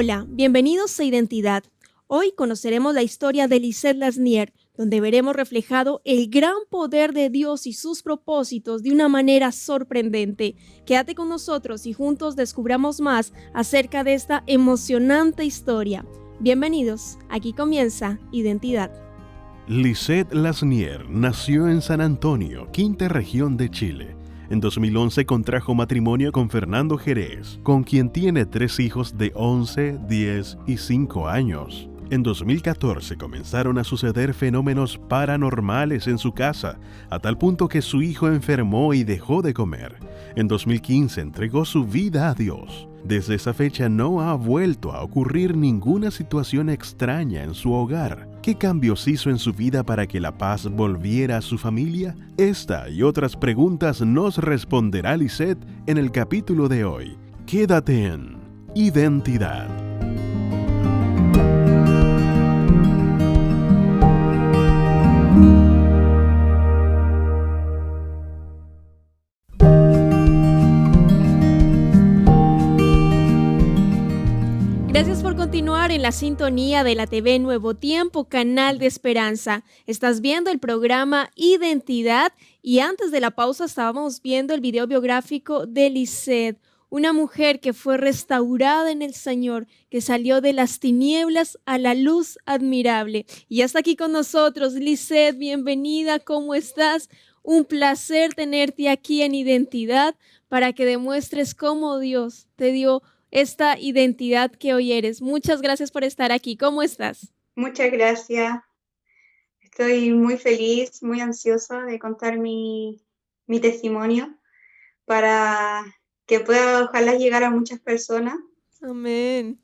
Hola, bienvenidos a Identidad. Hoy conoceremos la historia de Lisette Lasnier, donde veremos reflejado el gran poder de Dios y sus propósitos de una manera sorprendente. Quédate con nosotros y juntos descubramos más acerca de esta emocionante historia. Bienvenidos, aquí comienza Identidad. Lisette Lasnier nació en San Antonio, quinta región de Chile. En 2011 contrajo matrimonio con Fernando Jerez, con quien tiene 3 hijos de 11, 10 y 5 años. En 2014 comenzaron a suceder fenómenos paranormales en su casa, a tal punto que su hijo enfermó y dejó de comer. En 2015 entregó su vida a Dios. Desde esa fecha no ha vuelto a ocurrir ninguna situación extraña en su hogar. ¿Qué cambios hizo en su vida para que la paz volviera a su familia? Esta y otras preguntas nos responderá Lisette en el capítulo de hoy. Quédate en Identidad. Gracias por continuar en la sintonía de la TV Nuevo Tiempo, canal de esperanza. Estás viendo el programa Identidad y antes de la pausa estábamos viendo el video biográfico de Lisette, una mujer que fue restaurada en el Señor, que salió de las tinieblas a la luz admirable. Y ya está aquí con nosotros, Lisette, bienvenida, ¿cómo estás? Un placer tenerte aquí en Identidad para que demuestres cómo Dios te dio esta identidad que hoy eres. Muchas gracias por estar aquí. ¿Cómo estás? Muchas gracias. Estoy muy feliz, muy ansiosa de contar mi testimonio para que pueda ojalá llegar a muchas personas. Amén.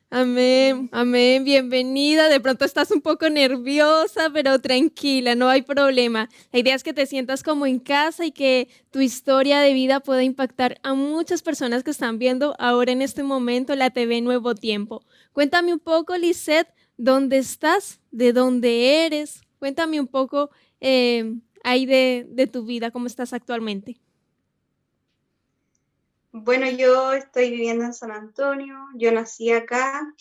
Amén, amén, bienvenida. De pronto estás un poco nerviosa, pero tranquila, no hay problema. La idea es que te sientas como en casa y que tu historia de vida pueda impactar a muchas personas que están viendo ahora en este momento la TV Nuevo Tiempo. Cuéntame un poco, Lisette, ¿dónde estás? ¿De dónde eres? Cuéntame un poco ahí de tu vida, ¿cómo estás actualmente? Bueno, yo estoy viviendo en San Antonio, yo nací acá.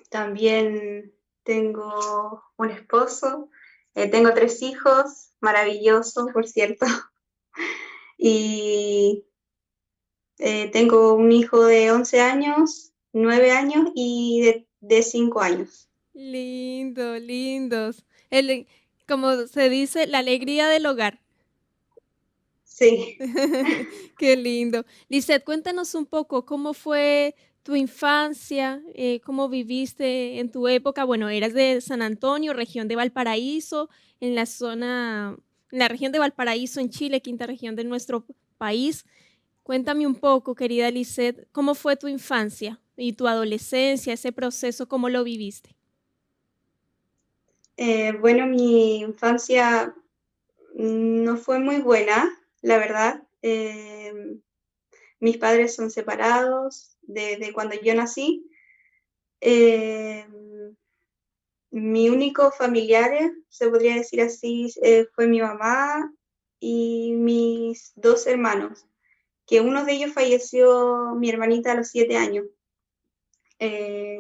También tengo un esposo, tengo 3 hijos, maravillosos, por cierto. Y tengo un hijo de 11 años, 9 años y de 5 años. Lindo, lindos. Como se dice, la alegría del hogar. Sí. Qué lindo. Lisette, cuéntanos un poco cómo fue tu infancia, cómo viviste en tu época. Bueno, eras de San Antonio, región de Valparaíso, en en la región de Valparaíso, en Chile, quinta región de nuestro país. Cuéntame un poco, querida Lisette, cómo fue tu infancia y tu adolescencia, ese proceso, cómo lo viviste. Bueno, mi infancia no fue muy buena, la verdad. Mis padres son separados desde cuando yo nací. Eh, Mi único familiar, se podría decir así, fue mi mamá y mis 2 hermanos, que uno de ellos falleció, mi hermanita, a los 7 años. Eh,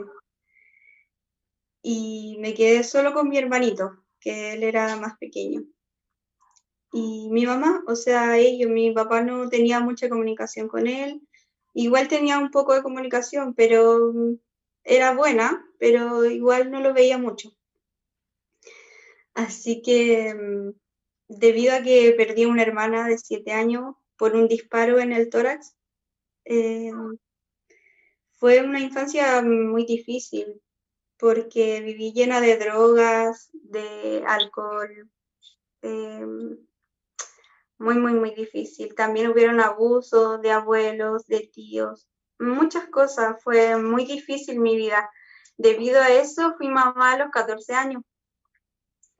y me quedé solo con mi hermanito, que él era más pequeño. Y mi mamá, o sea, mi papá no tenía mucha comunicación con él. Igual tenía un poco de comunicación, pero era buena, pero igual no lo veía mucho. Así que debido a que perdí una hermana de 7 años por un disparo en el tórax, eh, fue una infancia muy difícil porque viví llena de drogas, de alcohol, eh, muy difícil. También hubieron abusos de abuelos, de tíos, muchas cosas. Fue muy difícil mi vida. Debido a eso fui mamá a los 14 años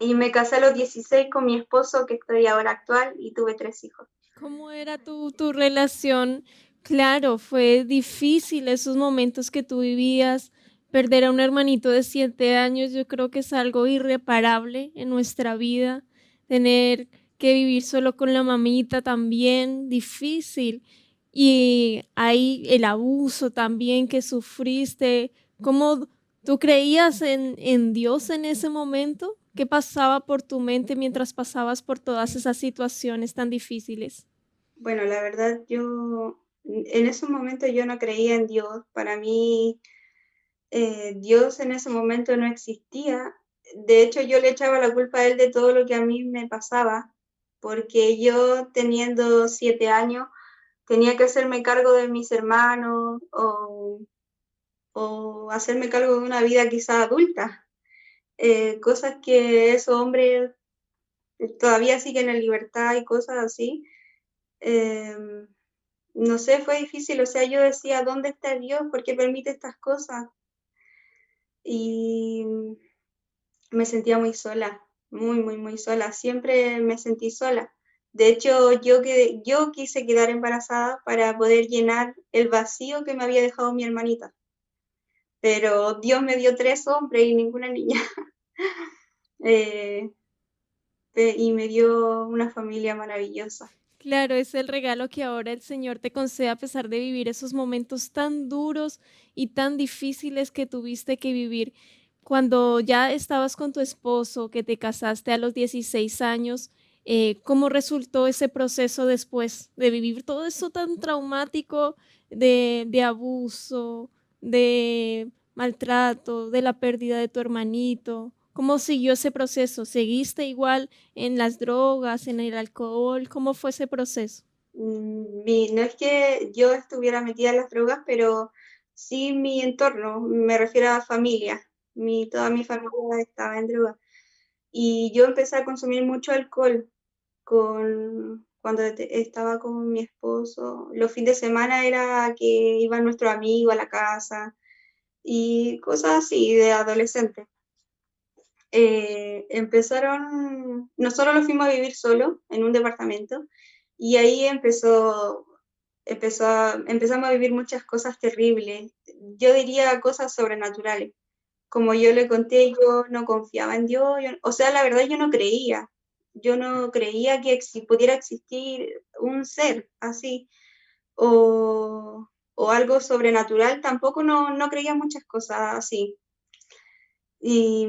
y me casé a los 16 con mi esposo, que estoy ahora actual, y tuve 3 hijos. ¿Cómo era tu relación? Claro, fue difícil esos momentos que tú vivías. Perder a un hermanito de 7 años, yo creo que es algo irreparable en nuestra vida. Tener que vivir solo con la mamita también, difícil. Y ahí el abuso también que sufriste, ¿cómo tú creías en Dios en ese momento? ¿Qué pasaba por tu mente mientras pasabas por todas esas situaciones tan difíciles? Bueno, la verdad, en ese momento yo no creía en Dios. Para mí, Dios en ese momento no existía. De hecho, yo le echaba la culpa a él de todo lo que a mí me pasaba, porque yo teniendo 7 años tenía que hacerme cargo de mis hermanos o hacerme cargo de una vida quizá adulta. Cosas que esos hombres todavía siguen en libertad y cosas así. Em, no sé, fue difícil, o sea, yo decía, ¿dónde está Dios? ¿Por qué permite estas cosas? Y me sentía muy sola, muy, muy, muy sola, siempre me sentí sola. De hecho, yo quise quedar embarazada para poder llenar el vacío que me había dejado mi hermanita, pero Dios me dio 3 hombres y ninguna niña, eh, y me dio una familia maravillosa. Claro, es el regalo que ahora el Señor te concede a pesar de vivir esos momentos tan duros y tan difíciles que tuviste que vivir. Cuando ya estabas con tu esposo, que te casaste a los 16 años, ¿cómo resultó ese proceso después de vivir todo eso tan traumático de abuso, de maltrato, de la pérdida de tu hermanito? ¿Cómo siguió ese proceso? ¿Seguiste igual en las drogas, en el alcohol? ¿Cómo fue ese proceso? No es que yo estuviera metida en las drogas, pero sí mi entorno, me refiero a familia. Toda mi familia estaba en drogas. Y yo empecé a consumir mucho alcohol cuando estaba con mi esposo. Los fines de semana era que iban nuestros amigos a la casa y cosas así de adolescente. Nosotros lo fuimos a vivir solo en un departamento y ahí empezamos a vivir muchas cosas terribles, yo diría cosas sobrenaturales. Como yo le conté, yo no confiaba en Dios, o sea, la verdad yo no creía que pudiera existir un ser así o algo sobrenatural, tampoco no creía muchas cosas así. Y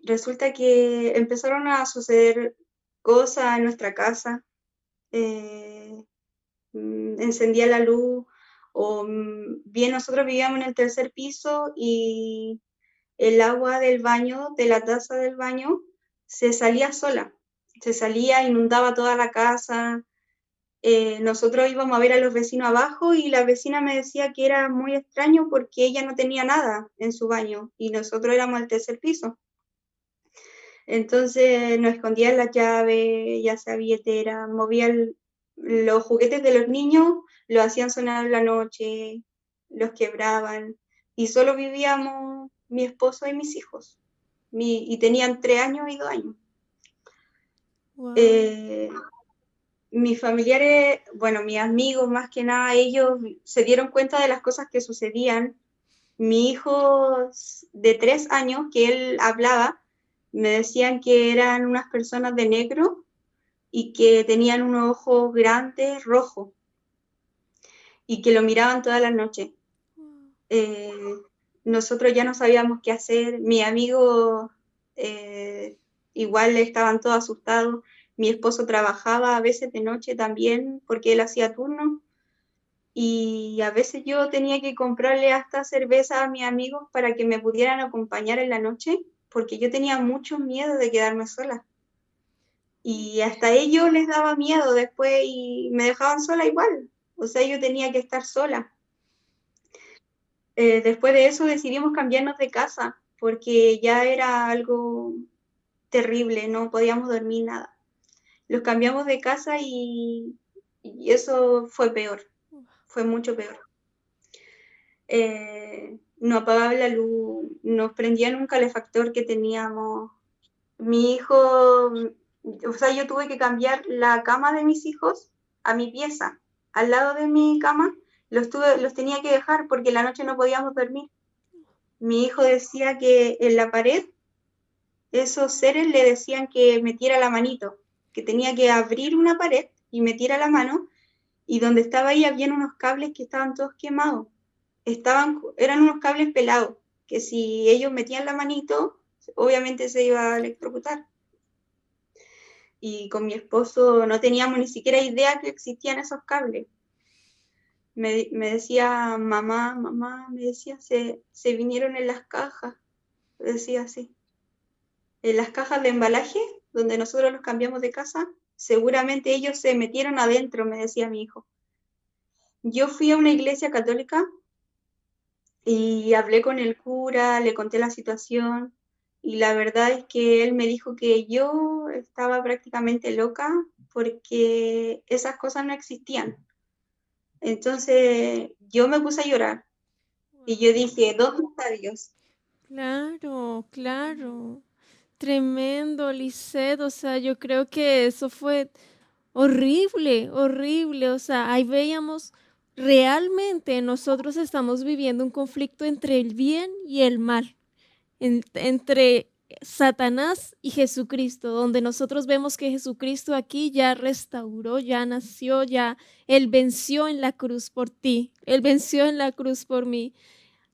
resulta que empezaron a suceder cosas en nuestra casa. eh, Encendía la luz, o bien nosotros vivíamos en el tercer piso y el agua del baño, de la taza del baño, se salía sola, se salía, inundaba toda la casa. Nosotros íbamos a ver a los vecinos abajo y la vecina me decía que era muy extraño porque ella no tenía nada en su baño y nosotros éramos el tercer piso. Entonces nos escondían las llaves, ya sea billetera, movían los juguetes de los niños, los hacían sonar en la noche, los quebraban. Y solo vivíamos mi esposo y mis hijos. Y tenían 3 años y 2 años. Wow. Eh, Mis familiares, bueno, mis amigos más que nada, ellos se dieron cuenta de las cosas que sucedían. Mi hijo de 3 años, que él hablaba, me decían que eran unas personas de negro y que tenían unos ojos grandes, rojos, y que lo miraban todas las noches. Eh, Nosotros ya no sabíamos qué hacer, mis amigos igual estaban todos asustados, mi esposo trabajaba a veces de noche también porque él hacía turno y a veces yo tenía que comprarle hasta cerveza a mis amigos para que me pudieran acompañar en la noche porque yo tenía mucho miedo de quedarme sola. Y hasta ellos les daba miedo después y me dejaban sola igual. O sea, yo tenía que estar sola. Después de eso decidimos cambiarnos de casa porque ya era algo terrible, no podíamos dormir nada. Los cambiamos de casa y eso fue peor, fue mucho peor. No apagaban la luz, nos prendían un calefactor que teníamos. Mi hijo, o sea, yo tuve que cambiar la cama de mis hijos a mi pieza. Al lado de mi cama los tenía que dejar porque la noche no podíamos dormir. Mi hijo decía que en la pared esos seres le decían que metiera la manito, que tenía que abrir una pared y metiera la mano y donde estaba ahí habían unos cables que estaban todos quemados. Eran unos cables pelados, que si ellos metían la manito, obviamente se iba a electrocutar. Y con mi esposo no teníamos ni siquiera idea que existían esos cables. Me decía, mamá, me decía, se vinieron en las cajas, decía así. En las cajas de embalaje, donde nosotros los cambiamos de casa, seguramente ellos se metieron adentro, me decía mi hijo. Yo fui a una iglesia católica y hablé con el cura, le conté la situación y la verdad es que él me dijo que yo estaba prácticamente loca porque esas cosas no existían. Entonces yo me puse a llorar y yo dije, ¿dónde está Dios? Claro, claro. Tremendo, Lisette. O sea, yo creo que eso fue horrible, horrible. O sea, ahí veíamos, realmente nosotros estamos viviendo un conflicto entre el bien y el mal, entre Satanás y Jesucristo, donde nosotros vemos que Jesucristo aquí ya restauró, ya nació, ya Él venció en la cruz por ti, Él venció en la cruz por mí.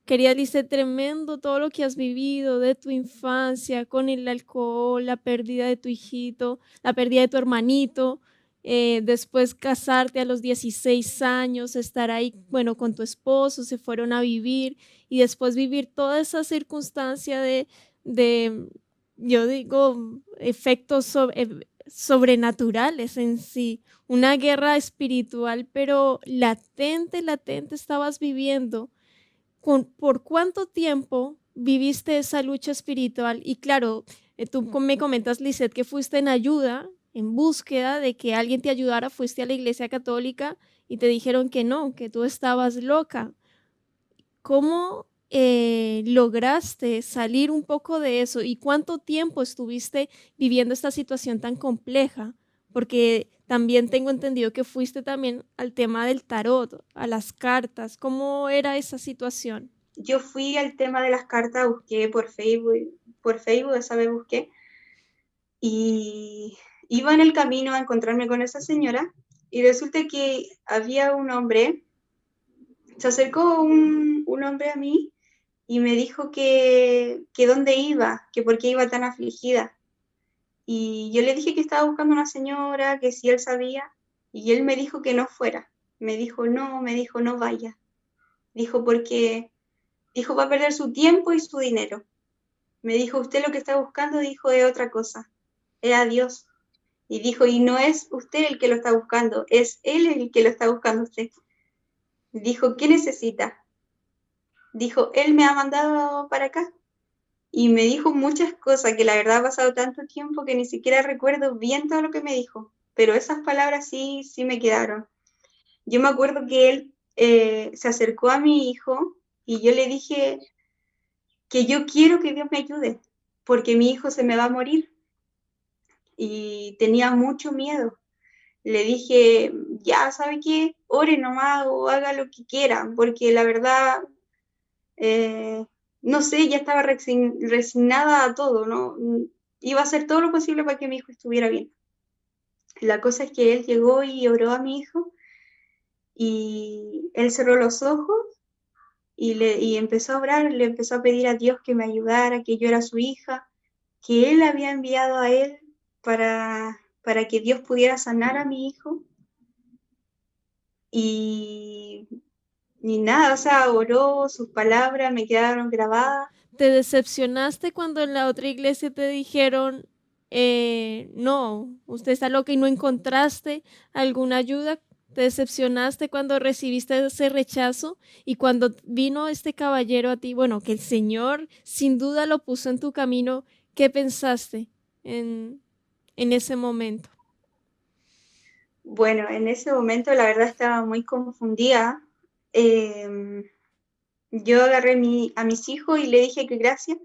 Quería dice tremendo todo lo que has vivido de tu infancia con el alcohol, la pérdida de tu hijito, la pérdida de tu hermanito, después casarte a los 16 años, estar ahí, bueno, con tu esposo, se fueron a vivir y después vivir toda esa circunstancia de yo digo, efectos sobrenaturales en sí, una guerra espiritual, pero latente, latente estabas viviendo. ¿Por cuánto tiempo viviste esa lucha espiritual? Y claro, me comentas, Lisette, que fuiste en ayuda, en búsqueda de que alguien te ayudara, fuiste a la iglesia católica y te dijeron que no, que tú estabas loca. ¿Cómo lograste salir un poco de eso? ¿Y cuánto tiempo estuviste viviendo esta situación tan compleja? Porque también tengo entendido que fuiste también al tema del tarot, a las cartas. ¿Cómo era esa situación? Yo fui al tema de las cartas, busqué por Facebook esa vez busqué, y iba en el camino a encontrarme con esa señora, y resulta que había un hombre, se acercó un hombre a mí, y me dijo que dónde iba, que por qué iba tan afligida. Y yo le dije que estaba buscando una señora, que si él sabía, y él me dijo que no fuera. Me dijo, no vaya. Dijo, porque, dijo, va a perder su tiempo y su dinero. Me dijo, usted lo que está buscando, dijo, es otra cosa, es a Dios. Y dijo, y no es usted el que lo está buscando, es Él el que lo está buscando a usted. Dijo, ¿qué necesita? Dijo, Él me ha mandado para acá. Y me dijo muchas cosas que la verdad ha pasado tanto tiempo que ni siquiera recuerdo bien todo lo que me dijo, pero esas palabras sí, sí me quedaron. Yo me acuerdo que él se acercó a mi hijo y yo le dije que yo quiero que Dios me ayude, porque mi hijo se me va a morir y tenía mucho miedo. Le dije, ya, ¿sabe qué? Ore nomás o haga lo que quiera, porque la verdad eh, no sé, ya estaba resignada a todo, ¿no? Iba a hacer todo lo posible para que mi hijo estuviera bien. La cosa es que él llegó y oró a mi hijo y él cerró los ojos y empezó a orar, le empezó a pedir a Dios que me ayudara, que yo era su hija, que él había enviado a él para que Dios pudiera sanar a mi hijo. Y, y nada, o sea, oró, sus palabras me quedaron grabadas. ¿Te decepcionaste cuando en la otra iglesia te dijeron, no, usted está loca y no encontraste alguna ayuda? ¿Te decepcionaste cuando recibiste ese rechazo y cuando vino este caballero a ti? Bueno, que el Señor sin duda lo puso en tu camino. ¿Qué pensaste en ese momento? Bueno, en ese momento la verdad estaba muy confundida. Eh, yo agarré a mis hijos y le dije que gracias,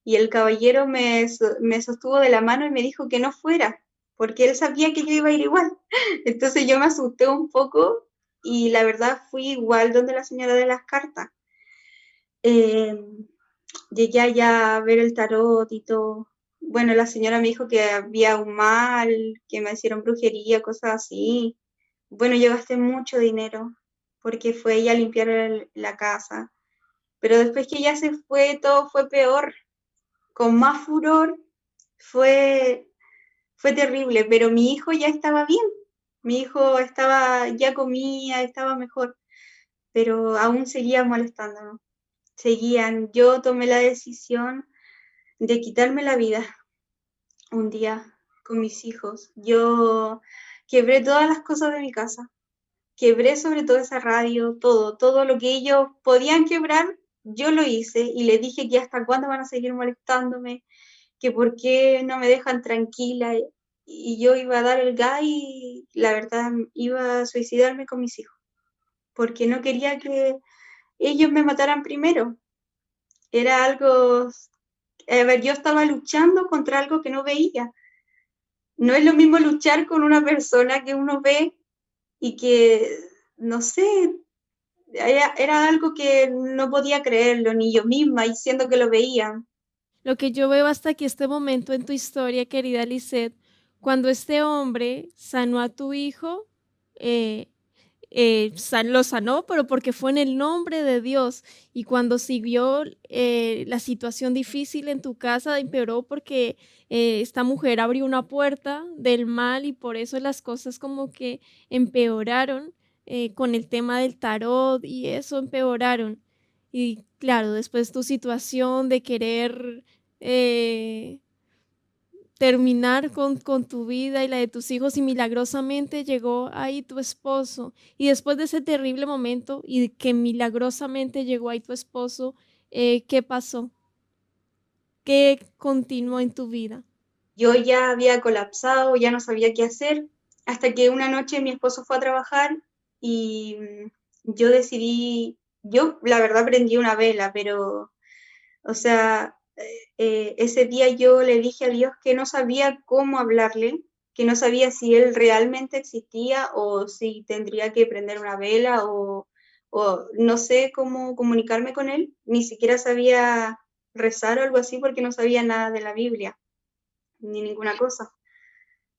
y el caballero me sostuvo de la mano y me dijo que no fuera, porque él sabía que yo iba a ir igual. Entonces yo me asusté un poco y la verdad fui igual donde la señora de las cartas. Eh, Llegué allá a ver el tarot y todo. Bueno, la señora me dijo que había un mal, que me hicieron brujería, cosas así. bueno, yo gasté mucho dinero porque fue ella a limpiar la casa, pero después que ella se fue, todo fue peor, con más furor, fue, fue terrible, pero mi hijo ya estaba bien, mi hijo estaba, ya comía, estaba mejor, pero aún seguía molestándonos, seguían. Yo tomé la decisión de quitarme la vida un día con mis hijos. Yo quebré todas las cosas de mi casa, quebré sobre todo esa radio, todo lo que ellos podían quebrar, yo lo hice y les dije que hasta cuándo van a seguir molestándome, que por qué no me dejan tranquila y yo iba a dar el gas y la verdad iba a suicidarme con mis hijos, porque no quería que ellos me mataran primero. Era algo, a ver, yo estaba luchando contra algo que no veía. No es lo mismo luchar con una persona que uno ve y que, no sé, era algo que no podía creerlo, ni yo misma, y siendo que lo veía. Lo que yo veo hasta aquí este momento en tu historia, querida Lisette, cuando este hombre sanó a tu hijo, eh, lo sanó, pero porque fue en el nombre de Dios. Y cuando siguió la situación difícil en tu casa, empeoró porque esta mujer abrió una puerta del mal y por eso las cosas como que empeoraron con el tema del tarot y eso empeoraron. Y claro, después tu situación de querer eh, terminar con tu vida y la de tus hijos y milagrosamente llegó ahí tu esposo. Y después de ese terrible momento y que milagrosamente llegó ahí tu esposo, ¿qué pasó? ¿Qué continuó en tu vida? Yo ya había colapsado, ya no sabía qué hacer, hasta que una noche mi esposo fue a trabajar y yo decidí, yo la verdad prendí una vela, pero, o sea, ese día yo le dije a Dios que no sabía cómo hablarle, que no sabía si Él realmente existía o si tendría que prender una vela o no sé cómo comunicarme con Él, ni siquiera sabía rezar o algo así porque no sabía nada de la Biblia ni ninguna cosa.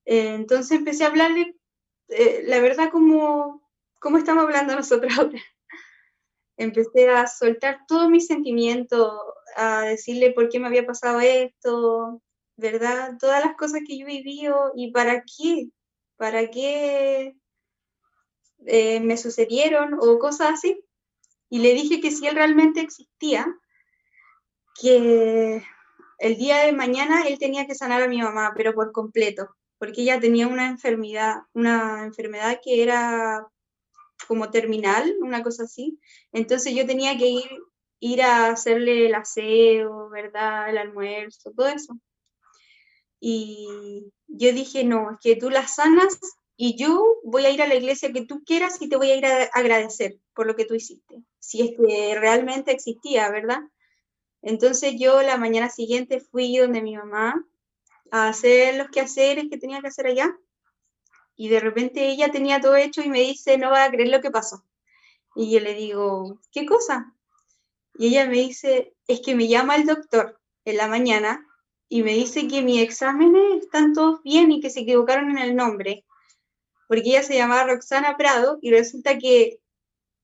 Entonces empecé a hablarle, la verdad, como estamos hablando nosotros ahora. Empecé a soltar todos mis sentimientos, a decirle por qué me había pasado esto, ¿verdad? Todas las cosas que yo he vivido y para qué me sucedieron o cosas así. Y le dije que si él realmente existía, que el día de mañana él tenía que sanar a mi mamá, pero por completo, porque ella tenía una enfermedad que era como terminal, una cosa así. Entonces yo tenía que ir a hacerle el aseo, ¿verdad? El almuerzo, todo eso. Y yo dije, no, es que tú la sanas y yo voy a ir a la iglesia que tú quieras y te voy a ir a agradecer por lo que tú hiciste, si es que realmente existía, ¿verdad? Entonces yo la mañana siguiente fui donde mi mamá a hacer los quehaceres que tenía que hacer allá y de repente ella tenía todo hecho y me dice, no vas a creer lo que pasó. Y yo le digo, ¿qué cosa? Y ella me dice, es que me llama el doctor en la mañana y me dice que mis exámenes están todos bien y que se equivocaron en el nombre, porque ella se llamaba Roxana Prado y resulta que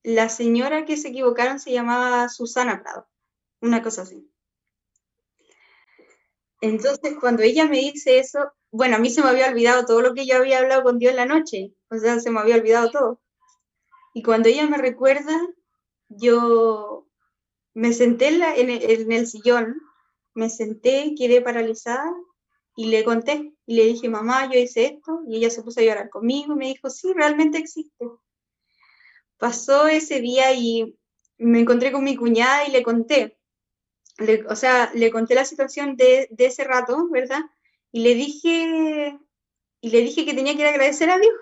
la señora que se equivocaron se llamaba Susana Prado, una cosa así. Entonces, cuando ella me dice eso, bueno, a mí se me había olvidado todo lo que yo había hablado con Dios en la noche, o sea, se me había olvidado todo. Y cuando ella me recuerda, yo me senté en el sillón, me senté, quedé paralizada y le conté. Y le dije, mamá, yo hice esto, y ella se puso a llorar conmigo y me dijo, sí, realmente existe. Pasó ese día y me encontré con mi cuñada y le conté. O sea, le conté la situación de ese rato, ¿verdad? Y le dije que tenía que ir a agradecer a Dios.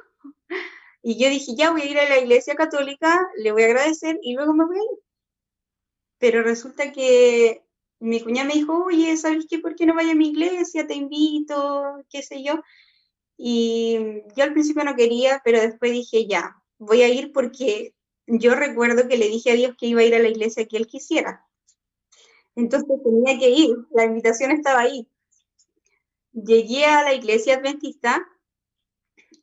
Y yo dije, ya voy a ir a la iglesia católica, le voy a agradecer y luego me voy a ir. Pero resulta que mi cuñada me dijo, oye, ¿sabes qué? ¿Por qué no vaya a mi iglesia? Te invito, qué sé yo. Y yo al principio no quería, pero después dije, ya, voy a ir porque yo recuerdo que le dije a Dios que iba a ir a la iglesia que él quisiera. Entonces tenía que ir, la invitación estaba ahí. Llegué a la iglesia adventista,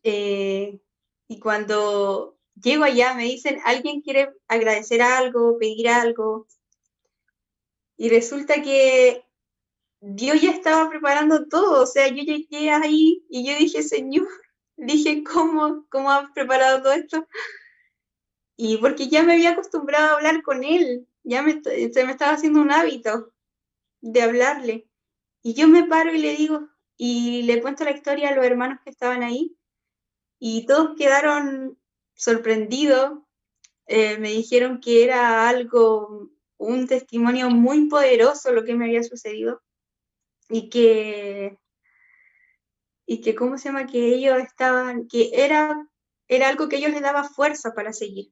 eh, Y cuando llego allá me dicen, ¿alguien quiere agradecer algo, pedir algo? Y resulta que Dios ya estaba preparando todo, o sea, yo llegué ahí y yo dije, Señor, dije, ¿cómo has preparado todo esto? Y porque ya me había acostumbrado a hablar con Él, se me estaba haciendo un hábito de hablarle. Y yo me paro y le digo, y le cuento la historia a los hermanos que estaban ahí, y todos quedaron sorprendidos. Me dijeron que era algo, un testimonio muy poderoso lo que me había sucedido, y que ¿cómo se llama? Que ellos estaban, que era algo que ellos les daba fuerza para seguir.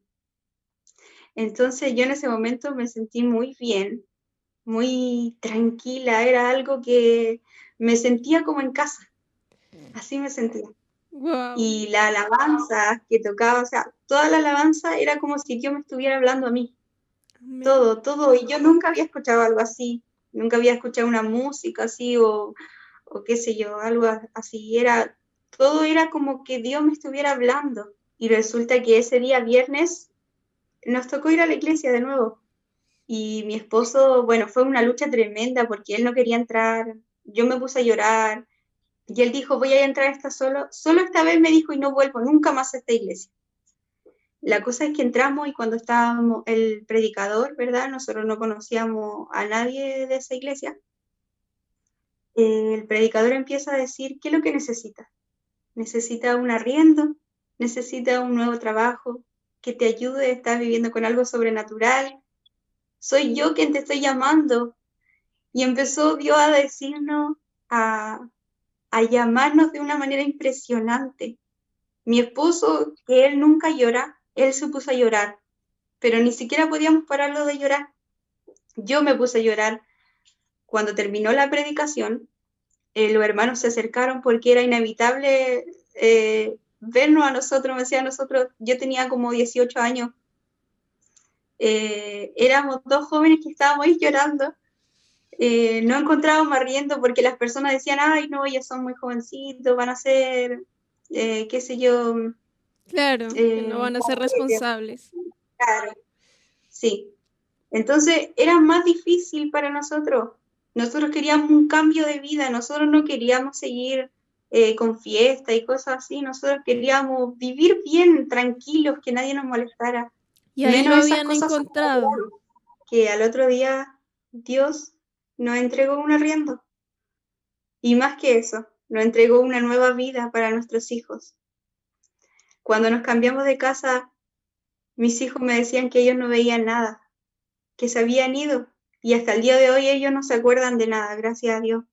Entonces yo en ese momento me sentí muy bien, muy tranquila, era algo que me sentía como en casa, así me sentía. Wow. Y la alabanza que tocaba, o sea, toda la alabanza era como si Dios me estuviera hablando a mí, todo, y yo nunca había escuchado algo así, nunca había escuchado una música así o qué sé yo, algo así, todo era como que Dios me estuviera hablando. Y resulta que ese día viernes nos tocó ir a la iglesia de nuevo. Y mi esposo, bueno, fue una lucha tremenda porque él no quería entrar, yo me puse a llorar, y él dijo, voy a entrar esta solo esta vez me dijo y no vuelvo nunca más a esta iglesia. La cosa es que entramos y cuando estábamos, el predicador, ¿verdad? Nosotros no conocíamos a nadie de esa iglesia. El predicador empieza a decir, ¿qué es lo que necesita? Necesita un arriendo, necesita un nuevo trabajo, que te ayude, estás viviendo con algo sobrenatural. Soy yo quien te estoy llamando. Y empezó Dios a decirnos, a llamarnos de una manera impresionante. Mi esposo, que él nunca llora, él se puso a llorar, pero ni siquiera podíamos pararlo de llorar. Yo me puse a llorar. Cuando terminó la predicación, los hermanos se acercaron porque era inevitable vernos a nosotros, me decía a nosotros, yo tenía como 18 años, éramos dos jóvenes que estábamos ahí llorando, no encontrábamos riendo porque las personas decían, ay no, ellos son muy jovencitos, van a ser, qué sé yo, Claro, que no van a ser responsables. claro, sí. Entonces era más difícil para nosotros. Nosotros queríamos un cambio de vida, nosotros no queríamos seguir con fiesta y cosas así, nosotros queríamos vivir bien, tranquilos, que nadie nos molestara. Y ahí lo Menos esas habían cosas encontrado. que al otro día Dios nos entregó un arriendo. Y más que eso, nos entregó una nueva vida para nuestros hijos. Cuando nos cambiamos de casa, mis hijos me decían que ellos no veían nada, que se habían ido. Y hasta el día de hoy ellos no se acuerdan de nada, gracias a Dios.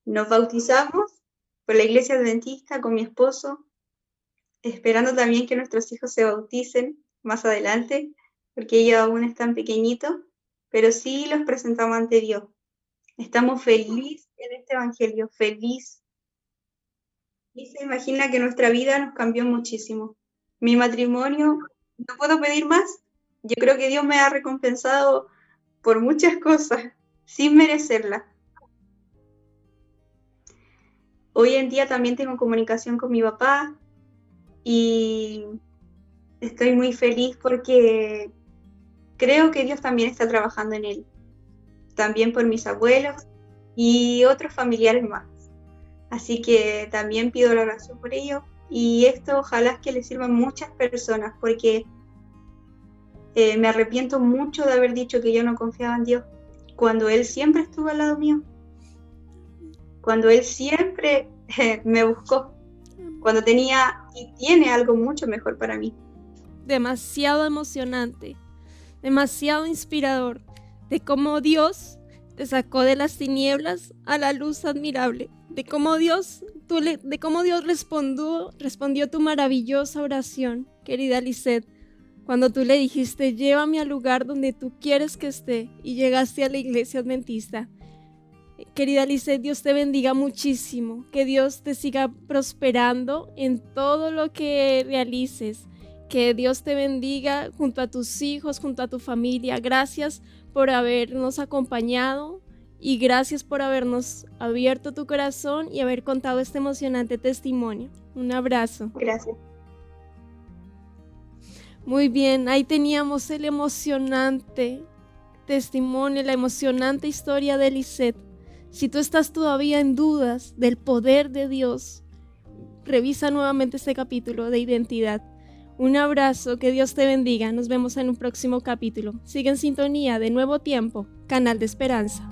Nos bautizamos por la iglesia adventista con mi esposo, esperando también que nuestros hijos se bauticen más adelante, porque ellos aún están pequeñitos, pero sí los presentamos ante Dios. Estamos felices en este evangelio, feliz. Y se imagina que nuestra vida nos cambió muchísimo. Mi matrimonio, no puedo pedir más. Yo creo que Dios me ha recompensado por muchas cosas, sin merecerlas. Hoy en día también tengo comunicación con mi papá y estoy muy feliz porque creo que Dios también está trabajando en él. También por mis abuelos y otros familiares más. Así que también pido la oración por ello y esto ojalá que le sirva a muchas personas porque me arrepiento mucho de haber dicho que yo no confiaba en Dios cuando Él siempre estuvo al lado mío, cuando Él siempre me buscó, cuando tenía y tiene algo mucho mejor para mí. Demasiado emocionante, demasiado inspirador, de cómo Dios te sacó de las tinieblas a la luz admirable, de cómo Dios respondió tu maravillosa oración, querida Lisette, cuando tú le dijiste, llévame al lugar donde tú quieres que esté, y llegaste a la iglesia adventista. Querida Lisette, Dios te bendiga muchísimo, que Dios te siga prosperando en todo lo que realices, que Dios te bendiga junto a tus hijos, junto a tu familia. Gracias por habernos acompañado y gracias por habernos abierto tu corazón y haber contado este emocionante testimonio. Un abrazo. Gracias. Muy bien, ahí teníamos el emocionante testimonio, la emocionante historia de Lisette. Si tú estás todavía en dudas del poder de Dios, revisa nuevamente este capítulo de identidad. Un abrazo, que Dios te bendiga. Nos vemos en un próximo capítulo. Sigue en sintonía de Nuevo Tiempo, canal de esperanza.